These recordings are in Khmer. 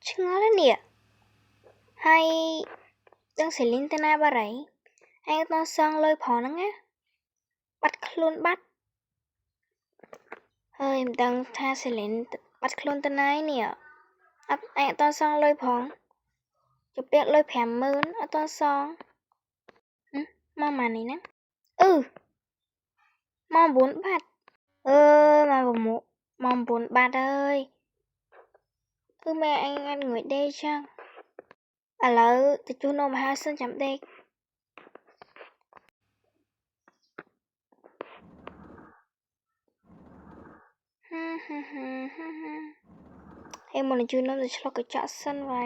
ឆ្ងល់ណាស់នេះហើយដឹងសេលីនទៅណាបាត់ហើយឯងអត់សងលុយផងហ្នឹងណាបាត់ខ្លួនបាត់ហើយមិនដឹងថាសេលីនបាត់ខ្លួនទៅណានេះអត់ឯងអត់សងលុយផងជពាក់លុយ 50000 អត់សងមកម៉ានេះណាមក9បាត់មក9បាត់អើយគឺម៉ែអញអត់ងួយដេកចឹងឥឡូវទៅជួសនោមហាសិនចាំដេកហើយមកជួសនោមទៅឆ្លុះកញ្ចក់សិនវ៉ៃ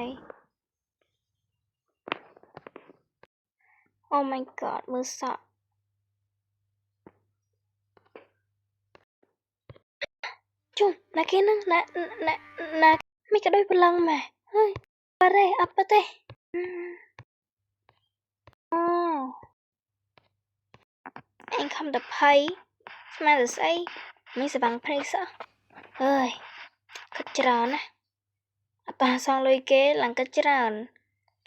Oh my god មើលសក់ជុំណាគេហ្នឹងណាមិនក៏ដូចប្រឡងម៉ែហើយបារេអត់បទេអូអញខំតែភ័យស្មានតែស្អីមិនស្វាំងភ្នែកសោះអើយគិតច្រើនណាអត់តាសងលុយគេឡើងគិតច្រើន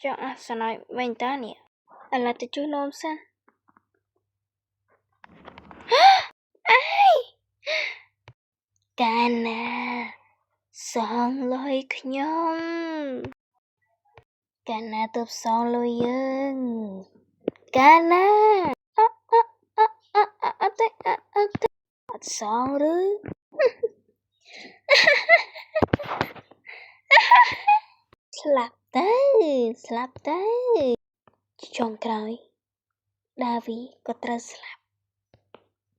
ចង់អស់សណយវិញតានេះឥឡូវទៅជួសនោមសិនអើយកាលណាសងលុយខ្ញុំកាលណាទៅសងលុយយើងកាលណាអត់សងឬស្លាប់ទៅចុងក្រោយដាវីក៏ត្រូវស្លាប់